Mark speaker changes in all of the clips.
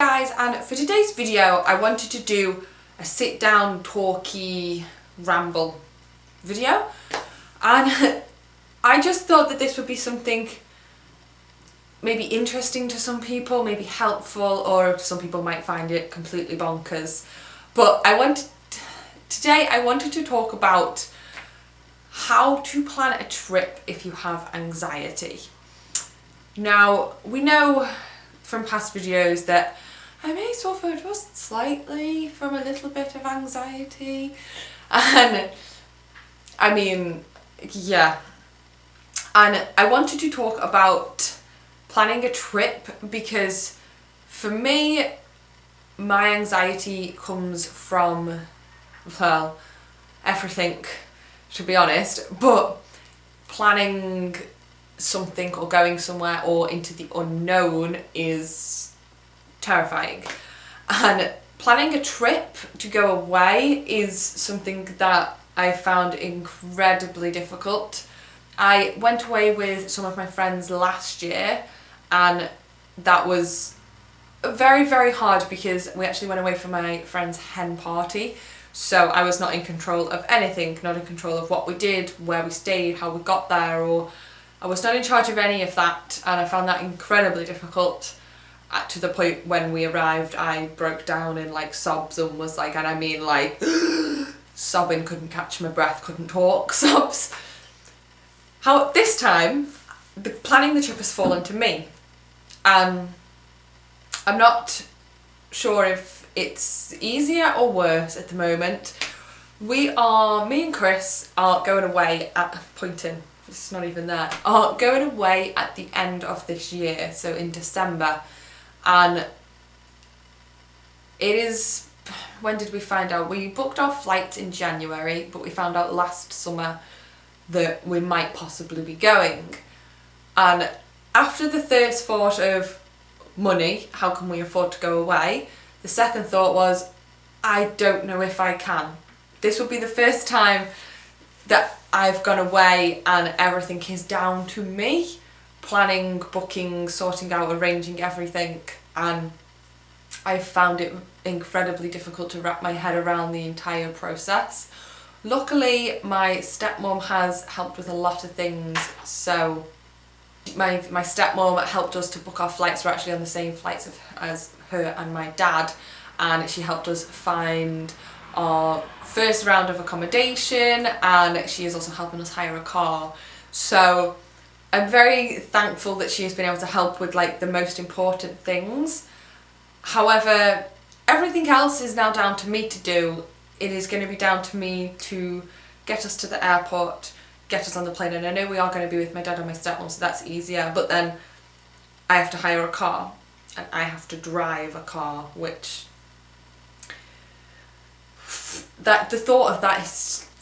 Speaker 1: Guys, and for today's video I wanted to do a sit down talky ramble video, and I just thought that this would be something maybe interesting to some people, maybe helpful, or some people might find it completely bonkers. But today I wanted to talk about how to plan a trip if you have anxiety. Now, we know from past videos that I may suffer just slightly from a little bit of anxiety, and I mean, yeah. And I wanted to talk about planning a trip because for me, my anxiety comes from, well, everything, to be honest, but planning something or going somewhere or into the unknown is terrifying. And planning a trip to go away is something that I found incredibly difficult. I went away with some of my friends last year, and that was very, very hard because we actually went away for my friend's hen party. So I was not in control of anything, not in control of what we did, where we stayed, how we got there, or I was not in charge of any of that, and I found that incredibly difficult. To the point when we arrived, I broke down in like sobs and was like, and I mean like sobbing, couldn't catch my breath, couldn't talk, sobs. How this time, planning the trip has fallen to me. I'm not sure if it's easier or worse at the moment. Me and Chris are going away it's not even there, are going away at the end of this year, so in December. And it is, when did we find out? We booked our flights in January, but we found out last summer that we might possibly be going. And after the first thought of money, how can we afford to go away? The second thought was, I don't know if I can. This will be the first time that I've gone away and everything is down to me. Planning, booking, sorting out, arranging everything, and I found it incredibly difficult to wrap my head around the entire process. Luckily, my stepmom has helped with a lot of things, so my stepmom helped us to book our flights. We're actually on the same flights as her and my dad, and she helped us find our first round of accommodation, and she is also helping us hire a car. So I'm very thankful that she has been able to help with like the most important things. However, everything else is now down to me to do. It is going to be down to me to get us to the airport, get us on the plane, and I know we are going to be with my dad and my stepmom, so that's easier, but then I have to hire a car and I have to drive a car, which the thought of that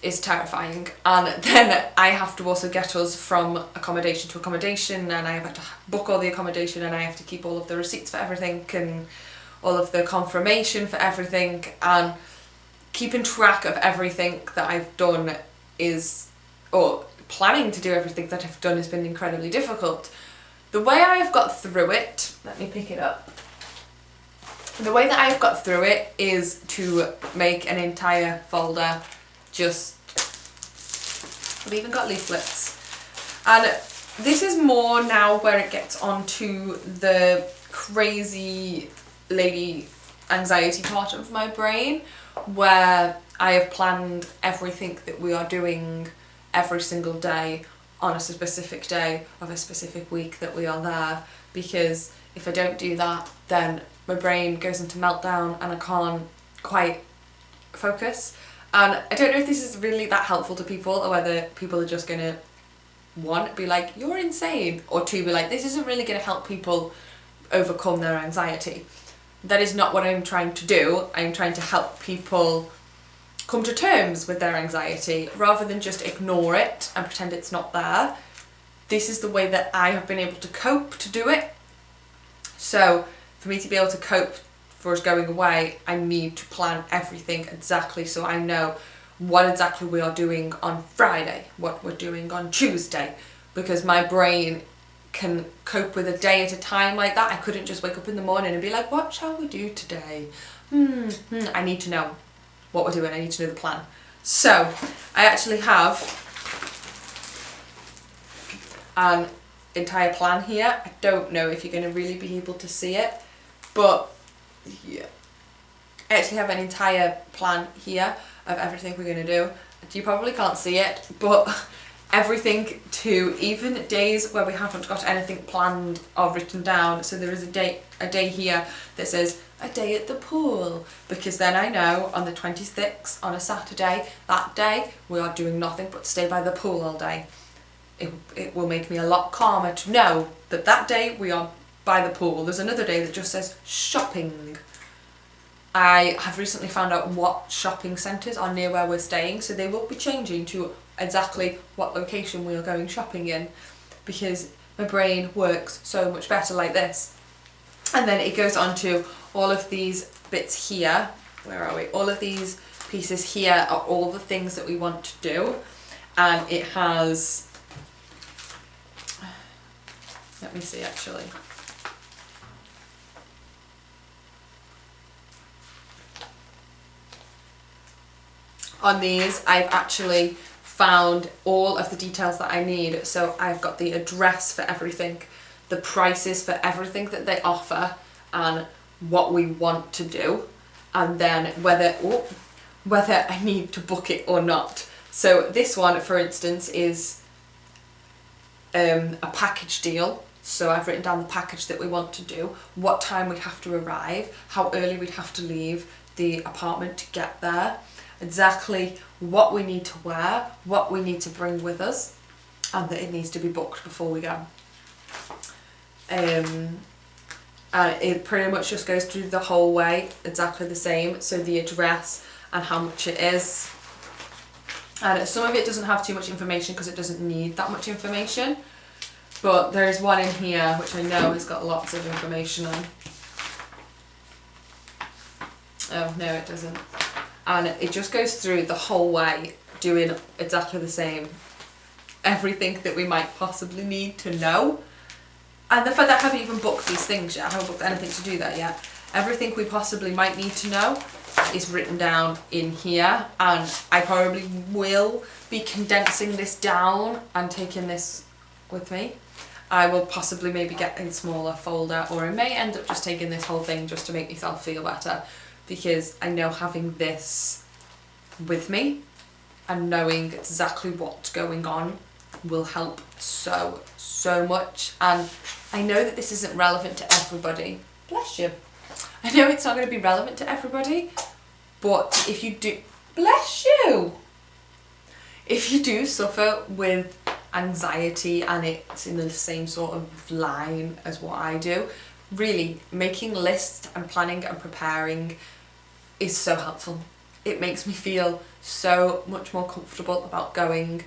Speaker 1: is terrifying. And then I have to also get us from accommodation to accommodation, and I have to book all the accommodation, and I have to keep all of the receipts for everything and all of the confirmation for everything, and keeping track of everything that I've done or planning to do everything that I've done has been incredibly difficult. The way I have got through it, let me pick it up. The way that I have got through it is to make an entire folder. I've even got leaflets, and this is more now where it gets onto the crazy lady anxiety part of my brain, where I have planned everything that we are doing every single day on a specific day of a specific week that we are there, because if I don't do that, then my brain goes into meltdown and I can't quite focus. And I don't know if this is really that helpful to people, or whether people are just going to, one, be like, you're insane, or two, be like, this isn't really going to help people overcome their anxiety. That is not what I'm trying to do. I'm trying to help people come to terms with their anxiety, rather than just ignore it and pretend it's not there. This is the way that I have been able to cope to do it. So for me to be able to cope for us going away, I need to plan everything exactly, so I know what exactly we are doing on Friday, what we're doing on Tuesday, because my brain can cope with a day at a time like that. I couldn't just wake up in the morning and be like, what shall we do today? I need to know what we're doing. I need to know the plan. So I actually have an entire plan here. I don't know if you're going to really be able to see it, but yeah, I actually have an entire plan here of everything we're going to do. You probably can't see it, but everything to even days where we haven't got anything planned or written down. So there is a day here that says a day at the pool, because then I know on the 26th, on a Saturday, that day we are doing nothing but stay by the pool all day. It will make me a lot calmer to know that that day we are by the pool. There's another day that just says shopping. I have recently found out what shopping centres are near where we're staying, so they will be changing to exactly what location we are going shopping in, because my brain works so much better like this. And then it goes on to all of these bits here. Where are we? All of these pieces here are all the things that we want to do. And it has, let me see actually. On these, I've actually found all of the details that I need. So I've got the address for everything, the prices for everything that they offer, and what we want to do, and then whether I need to book it or not. So this one, for instance, is a package deal. So I've written down the package that we want to do, what time we'd have to arrive, how early we'd have to leave the apartment to get there, exactly what we need to wear, what we need to bring with us, and that it needs to be booked before we go. It pretty much just goes through the whole way exactly the same. So the address and how much it is. And some of it doesn't have too much information because it doesn't need that much information. But there is one in here which I know has got lots of information on. Oh, no, it doesn't. And it just goes through the whole way doing exactly the same. Everything that we might possibly need to know. And the fact that I haven't even booked these things yet, I haven't booked anything to do that yet. Everything we possibly might need to know is written down in here, and I probably will be condensing this down and taking this with me. I will possibly maybe get a smaller folder, or I may end up just taking this whole thing just to make myself feel better, because I know having this with me and knowing exactly what's going on will help so much. And I know that this isn't relevant to everybody. Bless you. I know it's not going to be relevant to everybody, but if you do, bless you, if you do suffer with anxiety and it's in the same sort of line as what I do, really making lists and planning and preparing is so helpful. It makes me feel so much more comfortable about going,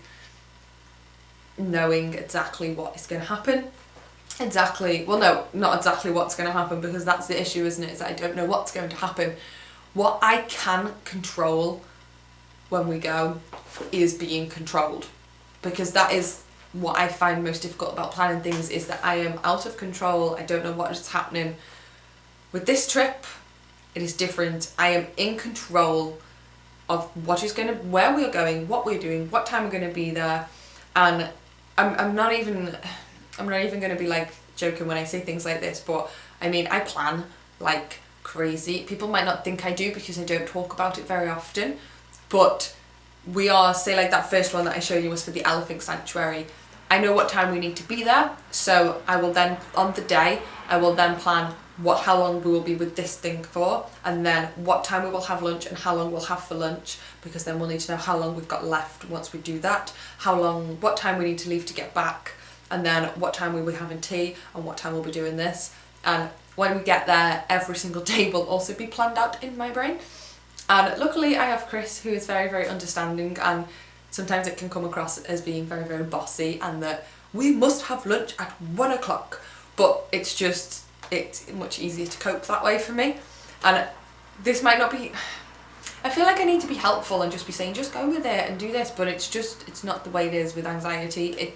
Speaker 1: knowing exactly what is going to happen. Well, no, not exactly what's going to happen, because that's the issue, isn't it? Is that I don't know what's going to happen. What I can control when we go is being controlled, because that is what I find most difficult about planning things, is that I am out of control. I don't know what is happening. With this trip, it is different. I am in control of what is going to, where we are going, what we're doing, what time we're going to be there, and I'm not even going to be like joking when I say things like this, but I mean, I plan like crazy. People might not think I do because I don't talk about it very often, but we are, say like that first one that I showed you was for the elephant sanctuary. I know what time we need to be there, so I will then, on the day, I will then plan how long we will be with this thing for, and then what time we will have lunch and how long we'll have for lunch, because then we'll need to know how long we've got left once we do that, what time we need to leave to get back, and then what time we'll be having tea and what time we'll be doing this. And when we get there, every single day will also be planned out in my brain. And luckily I have Chris, who is very, very understanding, and sometimes it can come across as being very, very bossy and that we must have lunch at 1 o'clock, but it's much easier to cope that way for me. And this might not be, I feel like I need to be helpful and just be saying just go with it and do this, but it's not the way it is with anxiety.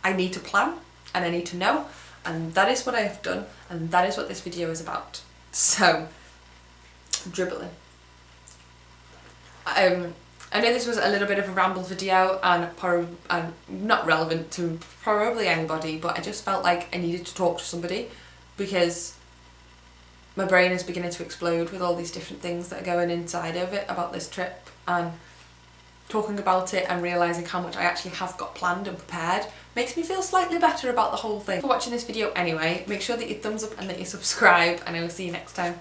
Speaker 1: I need to plan, and I need to know, and that is what I have done, and that is what this video is about. So, dribbling. I know this was a little bit of a ramble video and not relevant to probably anybody, but I just felt like I needed to talk to somebody because my brain is beginning to explode with all these different things that are going inside of it about this trip, and talking about it and realising how much I actually have got planned and prepared makes me feel slightly better about the whole thing. For watching this video anyway, make sure that you thumbs up and that you subscribe, and I will see you next time.